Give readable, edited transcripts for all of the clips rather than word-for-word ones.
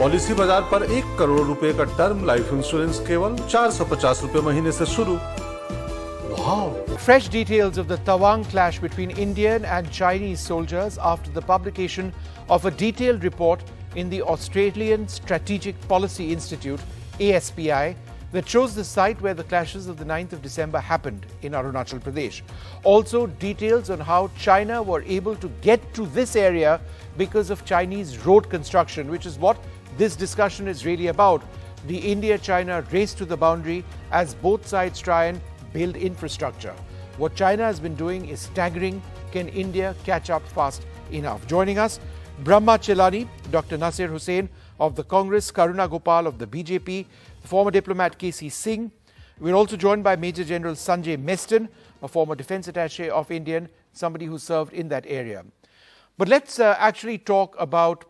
Policy बाजार पर 1 करोड़ रुपए का टर्म लाइफ इंश्योरेंस केवल 450 रुपए महीने से शुरू। Wow! Fresh details of the Tawang clash between Indian and Chinese soldiers after the publication of a detailed report in the Australian Strategic Policy Institute, ASPI, that shows the site where the clashes of the 9th of December happened in Arunachal Pradesh. Also, details on how China were able to get to this area because of Chinese road construction, which is what this discussion is really about. The India-China race to the boundary as both sides try and build infrastructure. What China has been doing is staggering. Can India catch up fast enough? Joining us, Brahma Chelani, Dr. Nasir Hussain of the Congress, Karuna Gopal of the BJP, former diplomat K.C. Singh. We're also joined by Major General Sanjay Meston, a former defense attaché of India, somebody who served in that area. But let's actually talk about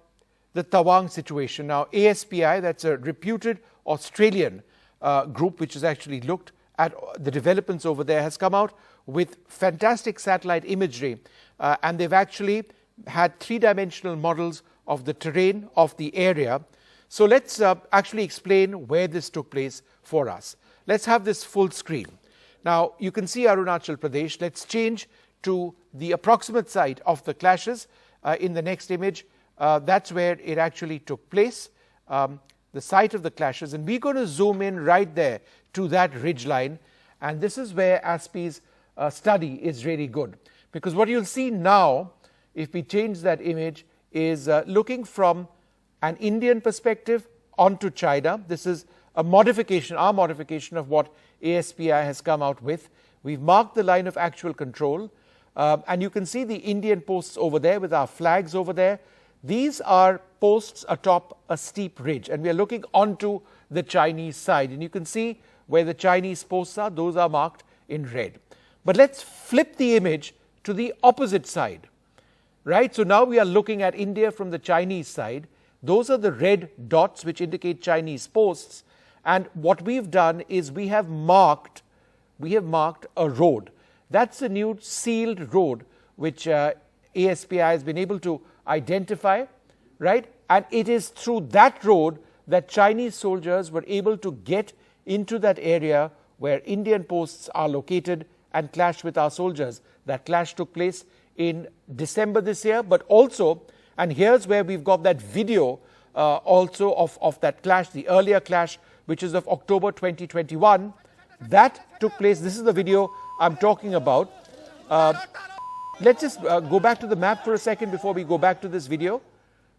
the Tawang situation. Now, ASPI, that's a reputed Australian group which has actually looked at the developments over there, has come out with fantastic satellite imagery, and they've actually had three-dimensional models of the terrain of the area. So let's actually explain where this took place for us. Let's have this full screen. Now, you can see Arunachal Pradesh. Let's change to the approximate site of the clashes in the next image. That's where it actually took place, the site of the clashes. And we're going to zoom in right there to that ridge line. And this is where ASPI's study is really good. Because what you'll see now, if we change that image, is looking from an Indian perspective onto China. This is a modification, our modification of what ASPI has come out with. We've marked the line of actual control. And you can see the Indian posts over there with our flags over there. These are posts atop a steep ridge, and we are looking onto the Chinese side. And you can see where the Chinese posts are, those are marked in red. But let's flip the image to the opposite side, right? So now we are looking at India from the Chinese side. Those are the red dots which indicate Chinese posts. And what we've done is we have marked a road. That's a new sealed road which ASPI has been able to identify, right? And it is through that road that Chinese soldiers were able to get into that area where Indian posts are located and clash with our soldiers. That clash took place in December this year, but also, and here's where we've got that video also of that clash, the earlier clash, which is of October 2021. That took place. This is the video I'm talking about. Let's just go back to the map for a second before we go back to this video.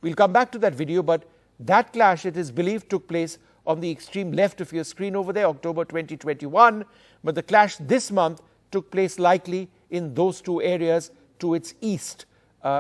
We'll come back to that video, but that clash, it is believed, took place on the extreme left of your screen over there, October 2021. But the clash this month took place likely in those two areas to its east,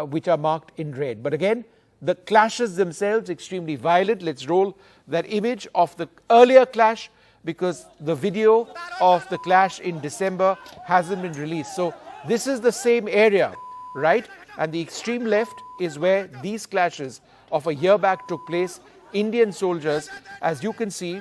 which are marked in red. But again, the clashes themselves extremely violent. Let's roll that image of the earlier clash, because the video of the clash in December hasn't been released. So this is the same area, right? And the extreme left is where these clashes of a year back took place. Indian soldiers, as you can see,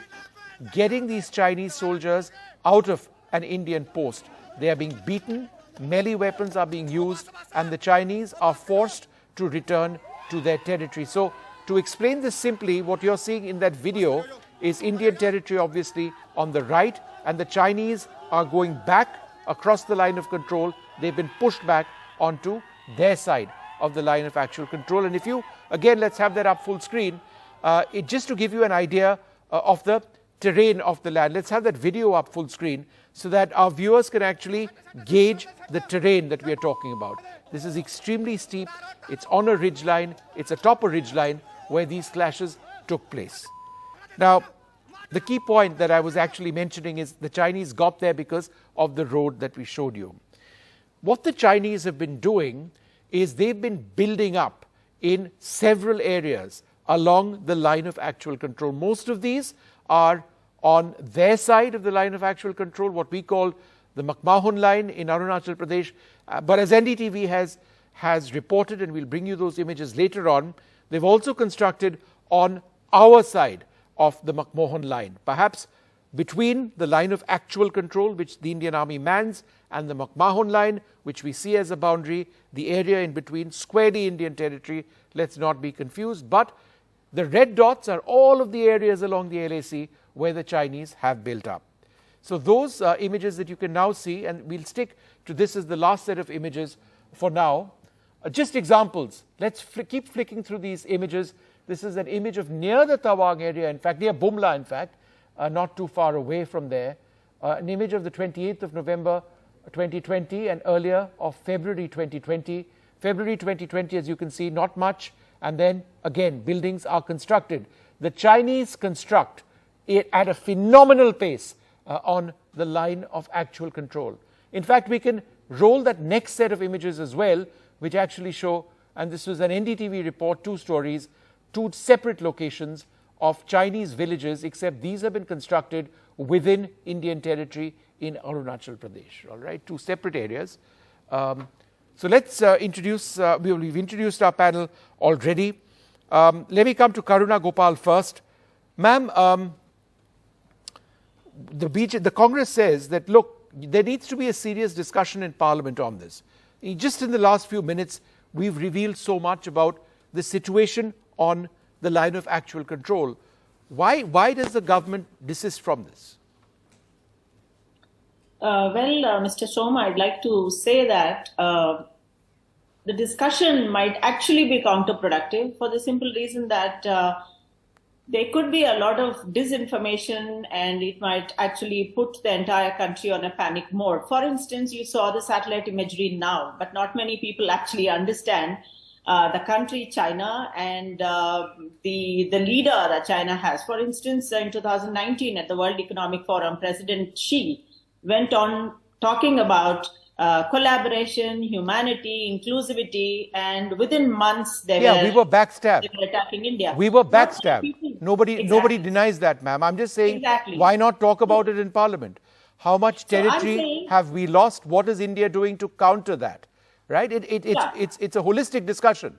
getting these Chinese soldiers out of an Indian post. They are being beaten, melee weapons are being used, and the Chinese are forced to return to their territory. So to explain this simply, what you're seeing in that video is Indian territory obviously on the right, and the Chinese are going back across the line of control. They've been pushed back onto their side of the line of actual control. And if you, again, let's have that up full screen, just to give you an idea of the terrain of the land. Let's have that video up full screen so that our viewers can actually gauge the terrain that we are talking about. This is extremely steep. It's on a ridge line. It's atop a ridge line where these clashes took place. Now, the key point that I was actually mentioning is the Chinese got there because of the road that we showed you. What the Chinese have been doing is they've been building up in several areas along the line of actual control. Most of these are on their side of the line of actual control, what we call the McMahon line in Arunachal Pradesh. But as NDTV has reported, and we'll bring you those images later on, they've also constructed on our side of the McMahon line, perhaps between the line of actual control, which the Indian Army mans, and the McMahon line, which we see as a boundary, the area in between, squarely Indian territory. Let's not be confused. But The red dots are all of the areas along the LAC where the Chinese have built up. So those images that you can now see, and we'll stick to this as the last set of images for now, just examples. Let's keep flicking through these images. This is an image of near the Tawang area, in fact, near Bumla, in fact, not too far away from there. An image of the 28th of November 2020 and earlier of February 2020. February 2020, as you can see, not much. And then again, buildings are constructed. The Chinese construct it at a phenomenal pace on the line of actual control. In fact, we can roll that next set of images as well, which actually show, and this was an NDTV report, 2 stories, 2 separate locations of Chinese villages, except these have been constructed within Indian territory in Arunachal Pradesh, all right, 2 separate areas. So let's introduce, we've introduced our panel already. Let me come to Karuna Gopal first. Ma'am, the Congress says that, look, there needs to be a serious discussion in Parliament on this. Just in the last few minutes, we've revealed so much about the situation on the line of actual control. Why does the government desist from this? Mr. Soma, I'd like to say that the discussion might actually be counterproductive for the simple reason that there could be a lot of disinformation and it might actually put the entire country on a panic mode. For instance, you saw the satellite imagery now, but not many people actually understand the country China and the leader that China has. For instance, in 2019 at the World Economic Forum, President Xi went on talking about collaboration, humanity, inclusivity, and within months we were backstabbed. They were attacking India. We were backstabbed. Nobody denies that, ma'am. I'm just saying, why not talk about it in Parliament? How much territory have we lost? What is India doing to counter that? Right? It's a holistic discussion.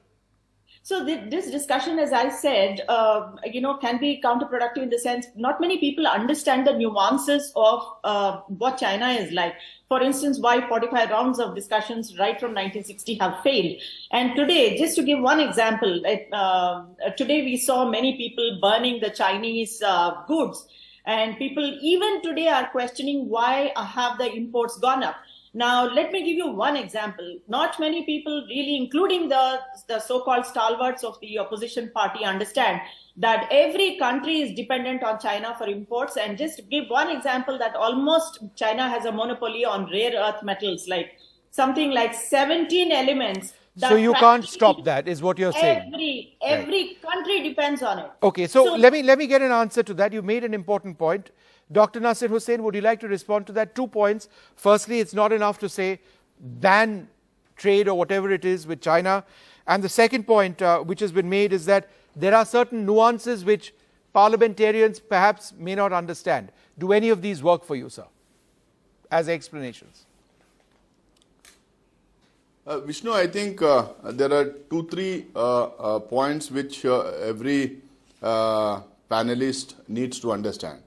So this discussion, as I said, can be counterproductive in the sense not many people understand the nuances of what China is like. For instance, why 45 rounds of discussions right from 1960 have failed. And today, just to give one example, today we saw many people burning the Chinese goods. And people even today are questioning why have the imports gone up. Now, let me give you one example. Not many people really, including the so-called stalwarts of the opposition party, understand that every country is dependent on China for imports. And just to give one example that almost China has a monopoly on rare earth metals, like something like 17 elements. So you can't stop that, is what you're saying. Every country depends on it. Okay, so let me get an answer to that. You made an important point. Dr. Nasir Hussain, would you like to respond to that? 2 points. Firstly, it's not enough to say ban trade or whatever it is with China. And the second point which has been made is that there are certain nuances which parliamentarians perhaps may not understand. Do any of these work for you, sir, as explanations? Vishnu, I think there are 2-3 points which every panelist needs to understand.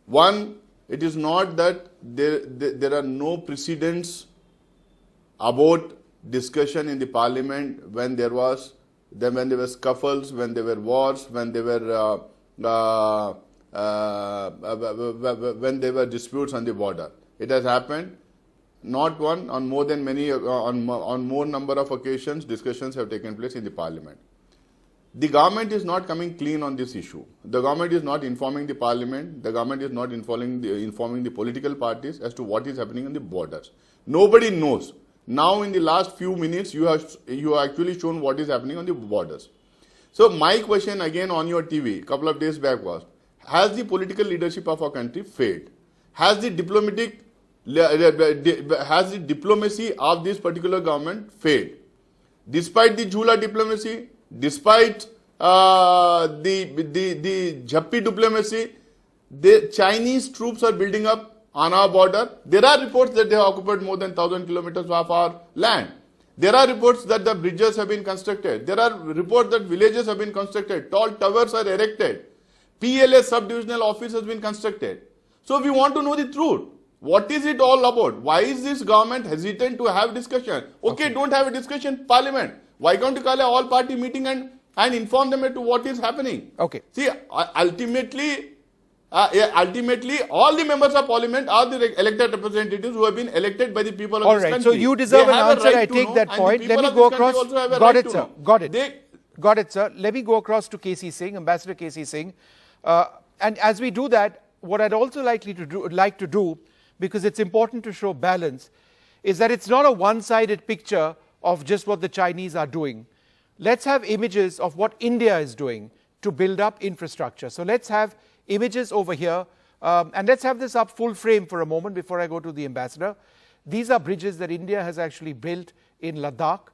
One, it is not that there are no precedents about discussion in the parliament when there were scuffles, when there were wars, when there were disputes on the border. It has happened. Not one, on more than many, on more number of occasions, discussions have taken place in the parliament. The government is not coming clean on this issue. The government is not informing the parliament. The government is not informing the political parties as to what is happening on the borders. Nobody knows. Now, in the last few minutes, you have actually shown what is happening on the borders. So, my question again on your TV a couple of days back was: has the political leadership of our country failed? Has the diplomacy of this particular government failed? Despite the Jhula diplomacy, despite the Jhappi diplomacy, the Chinese troops are building up on our border. There are reports that they have occupied more than 1,000 kilometers of our land. There are reports that the bridges have been constructed. There are reports that villages have been constructed. Tall towers are erected. PLA sub-divisional office has been constructed. So we want to know the truth. What is it all about? Why is this government hesitant to have discussion? Okay, don't have a discussion, parliament. Why can't you call an all-party meeting and and inform them as to what is happening. Okay. See, ultimately, all the members of parliament are the elected representatives who have been elected by the people of All this right. country. So you deserve They an have a answer. right I to take know, that and point. the Let people me of go this country across. also have a Got right it, to sir. know. Got it. They- Got it, sir. Let me go across to KC Singh, Ambassador KC Singh. And as we do that, what I'd also like to do, because it's important to show balance, is that it's not a one-sided picture of just what the Chinese are doing. Let's have images of what India is doing to build up infrastructure. So let's have images over here, and let's have this up full frame for a moment before I go to the ambassador. These are bridges that India has actually built in Ladakh.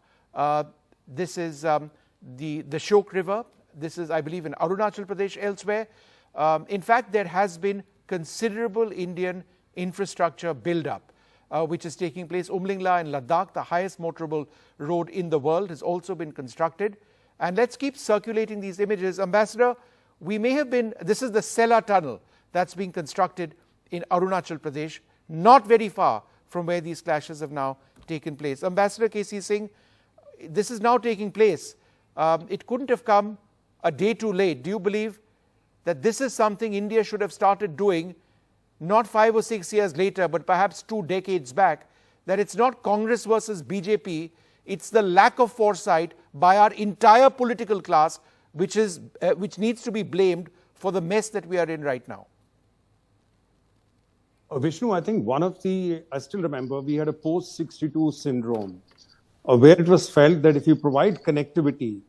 This is the Shok River. This is, I believe, in Arunachal Pradesh, elsewhere. In fact, there has been considerable Indian infrastructure build-up, which is taking place. Umlingla in Ladakh, the highest motorable road in the world, has also been constructed. And let's keep circulating these images. Ambassador, we may have been, this is the Sela tunnel that's being constructed in Arunachal Pradesh, not very far from where these clashes have now taken place. Ambassador KC Singh, this is now taking place. It couldn't have come a day too late. Do you believe that this is something India should have started doing not 5 or 6 years later, but perhaps 2 decades back, that it's not Congress versus BJP, it's the lack of foresight by our entire political class which needs to be blamed for the mess that we are in right now? Vishnu, I think I still remember we had a post-62 syndrome where it was felt that if you provide connectivity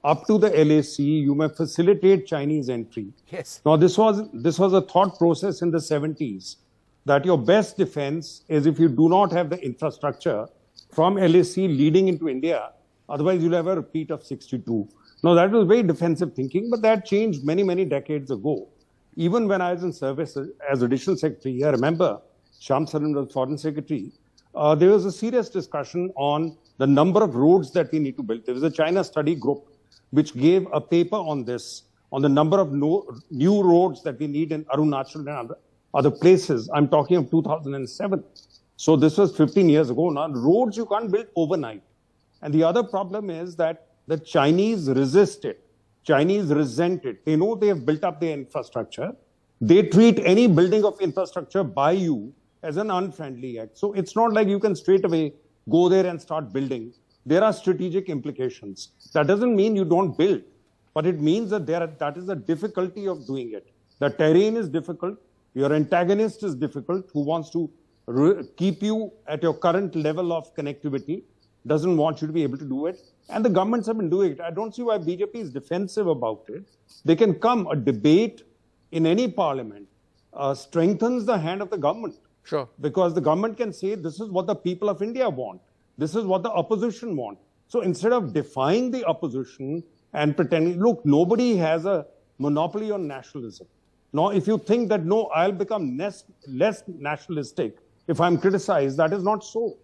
up to the LAC, you may facilitate Chinese entry. Yes. Now, this was a thought process in the 70s that your best defense is if you do not have the infrastructure from LAC leading into India, otherwise you'll have a repeat of 62. Now, that was very defensive thinking, but that changed many, many decades ago. Even when I was in service as additional secretary, I remember Shyam Saran was foreign secretary. There was a serious discussion on the number of roads that we need to build. There was a China study group which gave a paper on this, on the number of new roads that we need in Arunachal and other places. I'm talking of 2007. So this was 15 years ago. Now, roads you can't build overnight. And the other problem is that the Chinese resist it. Chinese resent it. They know they have built up their infrastructure. They treat any building of infrastructure by you as an unfriendly act. So it's not like you can straight away go there and start building. There are strategic implications. That doesn't mean you don't build, but it means that that is the difficulty of doing it. The terrain is difficult. Your antagonist is difficult, who wants to keep you at your current level of connectivity, doesn't want you to be able to do it. And the governments have been doing it. I don't see why BJP is defensive about it. They can come, a debate in any parliament strengthens the hand of the government. Sure. Because the government can say, this is what the people of India want. This is what the opposition want. So instead of defying the opposition and pretending, look, nobody has a monopoly on nationalism. Now, if you think that, no, I'll become less nationalistic if I'm criticized, that is not so.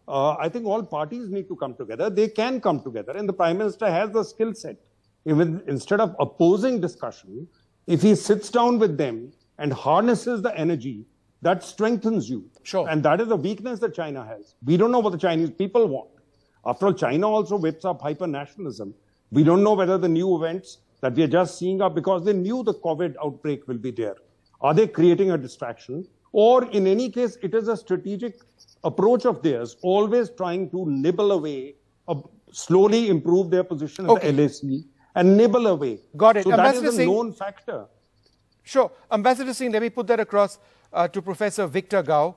I think all parties need to come together. They can come together, and the Prime Minister has the skill set. Even instead of opposing discussion, if he sits down with them and harnesses the energy, that strengthens you. Sure. And that is the weakness that China has. We don't know what the Chinese people want. After all, China also whips up hyper-nationalism. We don't know whether the new events that we are just seeing are because they knew the COVID outbreak will be there. Are they creating a distraction? Or in any case, it is a strategic approach of theirs, always trying to nibble away, slowly improve their position at the LAC and nibble away. Got it. So Ambassador that is a Singh, known factor. Sure. Ambassador Singh, let me put that across to Professor Victor Gao.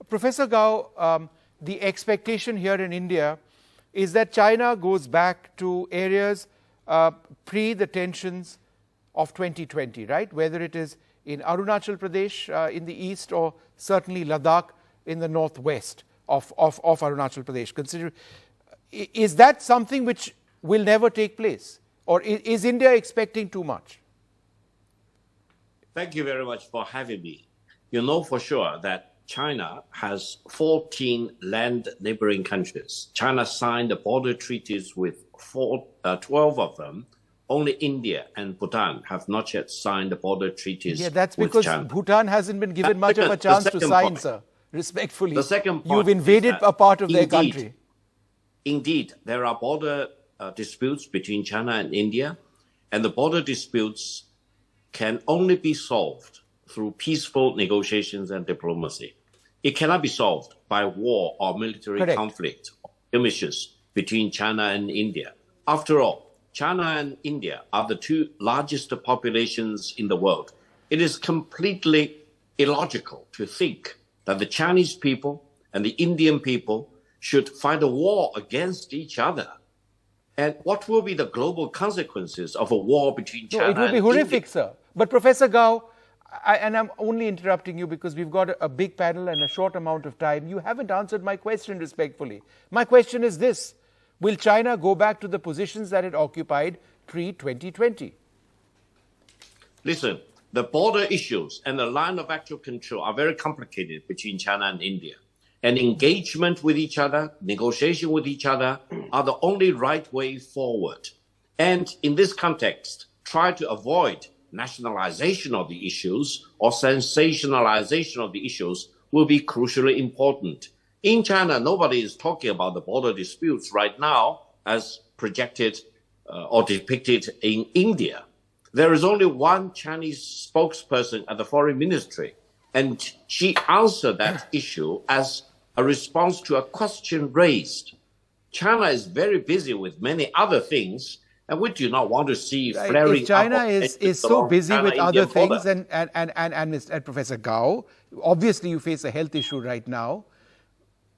Professor Gao, the expectation here in India is that China goes back to areas pre the tensions of 2020, right? Whether it is in Arunachal Pradesh in the east or certainly Ladakh in the northwest of Arunachal Pradesh. Is that something which will never take place? Or is India expecting too much? Thank you very much for having me. You know for sure that China has 14 land neighboring countries. China signed the border treaties with 12 of them. Only India and Bhutan have not yet signed the border treaties. Yeah, that's with because China. Bhutan hasn't been given much of a chance to sign, sir. Respectfully, The second point you've invaded is that a part of their country. Indeed, there are border disputes between China and India, and the border disputes can only be solved through peaceful negotiations and diplomacy. It cannot be solved by war or military Correct. conflict or skirmishes between China and India. After all, China and India are the two largest populations in the world. It is completely illogical to think that the Chinese people and the Indian people should fight a war against each other. And what will be the global consequences of a war between China and India? It will be horrific, India? sir. But Professor Gao, and I'm only interrupting you because we've got a big panel and a short amount of time. You haven't answered my question respectfully. My question is this: will China go back to the positions that it occupied pre-2020? Listen, the border issues and the line of actual control are very complicated between China and India. And engagement with each other, negotiation with each other are the only right way forward. And in this context, try to avoid nationalization of the issues or sensationalization of the issues will be crucially important. In China, nobody is talking about the border disputes right now as projected or depicted in India. There is only one Chinese spokesperson at the foreign ministry, and she answered that issue as a response to a question raised. China is very busy with many other things, and we do not want to see flaring if China up is so busy with other things, border. and Professor Gao, obviously you face a health issue right now.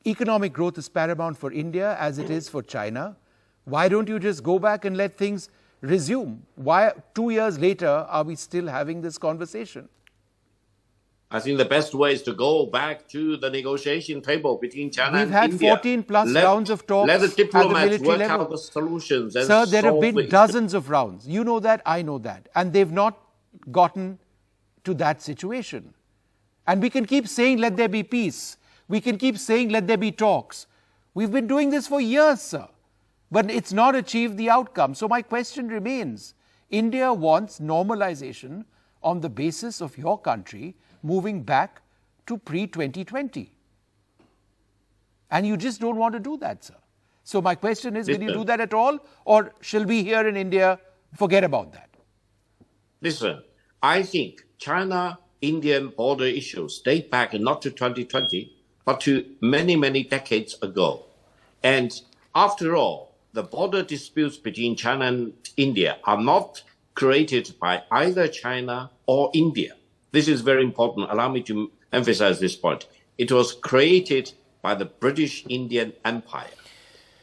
Economic growth is paramount for India as it is for China. Why don't you just go back and let things resume? Why 2 years later are we still having this conversation? I think the best way is to go back to the negotiation table between China We've and India. had 14 plus rounds of talks Let the at the diplomats military work level. out the solutions. And Sir, there have solve been the dozens of rounds. You know that, I know that. And they've not gotten to that situation. And we can keep saying, let there be peace. We can keep saying, let there be talks. We've been doing this for years, sir. But it's not achieved the outcome. So my question remains, India wants normalization on the basis of your country moving back to pre-2020. And you just don't want to do that, sir. So my question is, will you do that at all? Or shall we here in India forget about that? Listen, I think China-Indian border issues date back not to 2020, but to many, many decades ago. And after all, the border disputes between China and India are not created by either China or India. This is very important. Allow me to emphasize this point. It was created by the British Indian Empire.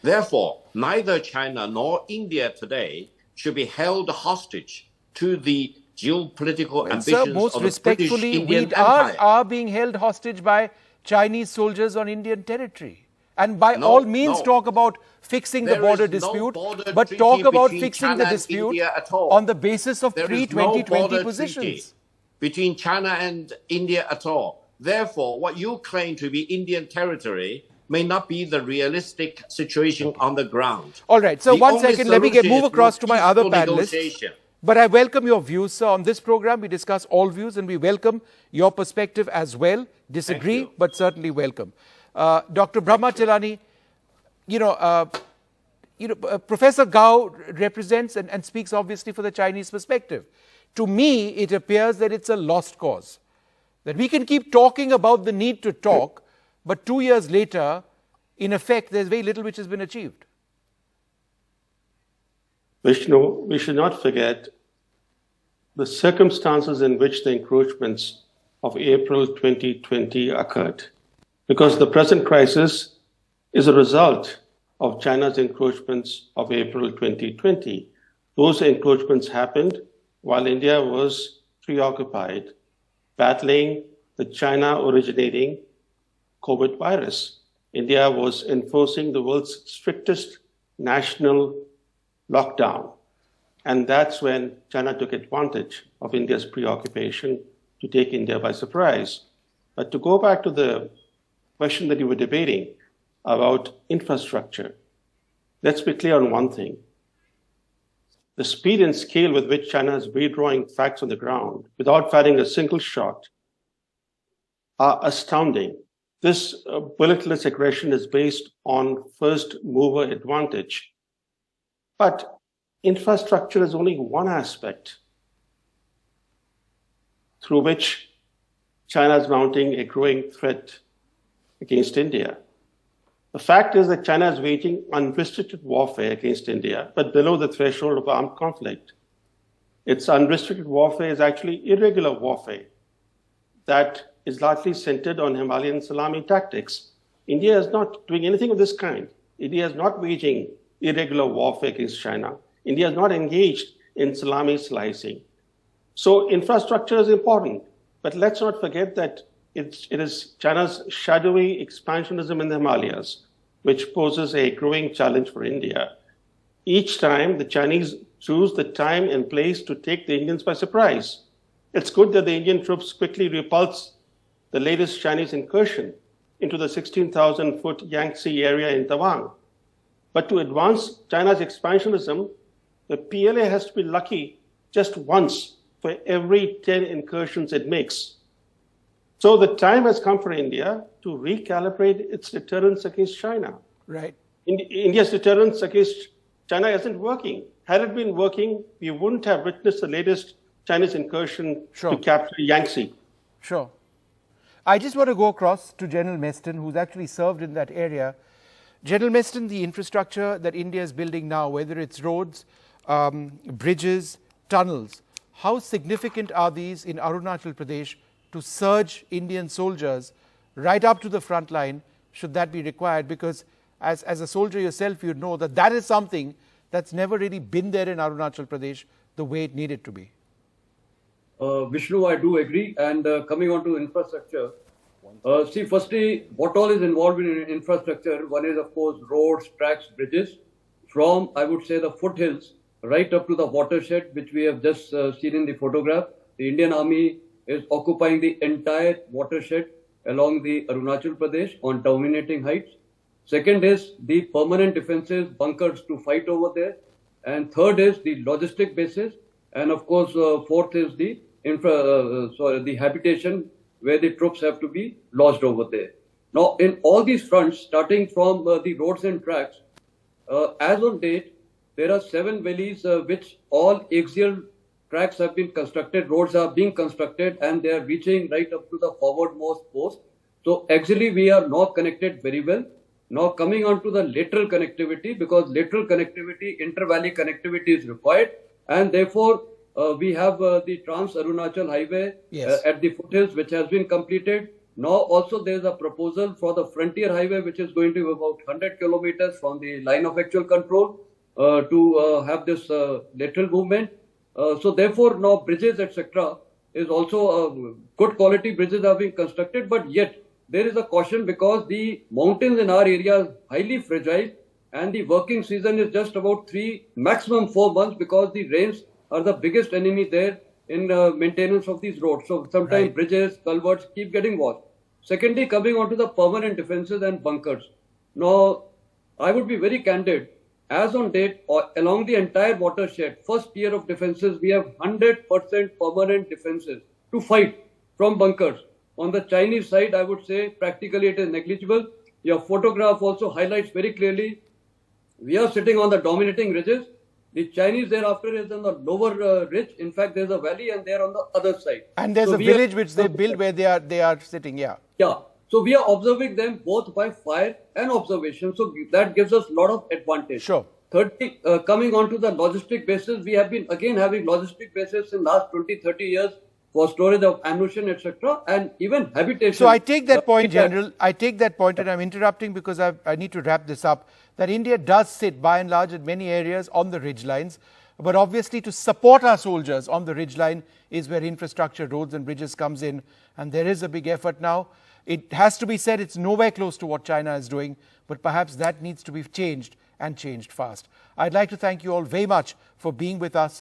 Therefore, neither China nor India today should be held hostage to the geopolitical ambitions Sir, most of the British respectfully, Indian we Empire. are being held hostage by Chinese soldiers on Indian territory. And by all means talk about fixing the border dispute, but talk about fixing the dispute on the basis of pre-2020 positions. Between China and India at all. Therefore, what you claim to be Indian territory may not be the realistic situation on the ground. All right, so 1 second, let me move across to my other panelists. But I welcome your views, sir. On this program, we discuss all views and we welcome your perspective as well. Disagree, but certainly welcome. Dr. Brahmachalani, Professor Gao represents and speaks obviously for the Chinese perspective. To me, it appears that it's a lost cause. That we can keep talking about the need to talk, but 2 years later, in effect, there's very little which has been achieved. Vishnu, we should not forget the circumstances in which the encroachments of April 2020 occurred. Because the present crisis is a result of China's encroachments of April 2020. Those encroachments happened while India was preoccupied battling the China originating COVID virus. India was enforcing the world's strictest national lockdown. And that's when China took advantage of India's preoccupation to take India by surprise. But to go back to the question that you were debating about infrastructure, let's be clear on one thing. The speed and scale with which China is redrawing facts on the ground without firing a single shot are astounding. This bulletless aggression is based on first mover advantage. But infrastructure is only one aspect through which China is mounting a growing threat against India. The fact is that China is waging unrestricted warfare against India, but below the threshold of armed conflict. Its unrestricted warfare is actually irregular warfare that is largely centered on Himalayan salami tactics. India is not doing anything of this kind. India is not waging irregular warfare against China. India is not engaged in salami slicing. So infrastructure is important, but let's not forget that it is China's shadowy expansionism in the Himalayas, which poses a growing challenge for India. Each time, the Chinese choose the time and place to take the Indians by surprise. It's good that the Indian troops quickly repulsed the latest Chinese incursion into the 16,000-foot Yangtze area in Tawang. But to advance China's expansionism, the PLA has to be lucky just once for every 10 incursions it makes. So the time has come for India to recalibrate its deterrence against China. Right. India's deterrence against China isn't working. Had it been working, we wouldn't have witnessed the latest Chinese incursion to capture Yangtze. Sure. I just want to go across to General Meston, who's actually served in that area. General Meston, the infrastructure that India is building now, whether it's roads, bridges, tunnels, how significant are these in Arunachal Pradesh to surge Indian soldiers right up to the front line, should that be required? Because as a soldier yourself, you know that is something that's never really been there in Arunachal Pradesh the way it needed to be. Vishnu, I do agree. And coming on to infrastructure, see, firstly, what all is involved in infrastructure? One is, of course, roads, tracks, bridges, from, I would say, the foothills right up to the watershed, which we have just seen in the photograph. The Indian Army is occupying the entire watershed along the Arunachal Pradesh on dominating heights. Second is the permanent defenses, bunkers to fight over there. And third is the logistic bases. And of course, fourth is the the habitation where the troops have to be lodged over there. Now, in all these fronts, starting from the roads and tracks, as on date, there are 7 valleys which all axial tracks have been constructed, roads are being constructed, and they are reaching right up to the forwardmost post. So axially, we are now connected very well. Now coming on to the lateral connectivity, because lateral connectivity, inter-valley connectivity is required, and therefore we have the Trans-Arunachal Highway at the foothills, which has been completed. Now also there is a proposal for the Frontier Highway, which is going to be about 100 kilometers from the line of actual control to have this lateral movement. So therefore now bridges, etc. is also good quality bridges are being constructed, but yet there is a caution because the mountains in our area are highly fragile and the working season is just about 3, maximum 4 months, because the rains are the biggest enemy there in maintenance of these roads. So sometimes bridges, culverts keep getting washed. Secondly, coming on to the permanent defenses and bunkers. Now, I would be very candid. As on date, along the entire watershed, first tier of defenses, we have 100% permanent defenses to fight from bunkers. On the Chinese side, I would say practically it is negligible. Your photograph also highlights very clearly, we are sitting on the dominating ridges. The Chinese thereafter is on the lower ridge. In fact, there's a valley and they're on the other side. And there's a village which they built where they are sitting, Yeah. So we are observing them both by fire and observation. So that gives us a lot of advantage. Sure. Thirdly, coming on to the logistic bases, we have been again having logistic bases in last 20, 30 years for storage of ammunition, etc. and even habitation. So I take that point, General. I take that point, and I'm interrupting because I need to wrap this up, that India does sit by and large in many areas on the ridgelines. But obviously to support our soldiers on the ridgeline is where infrastructure, roads and bridges comes in. And there is a big effort now. It has to be said it's nowhere close to what China is doing, but perhaps that needs to be changed and changed fast. I'd like to thank you all very much for being with us.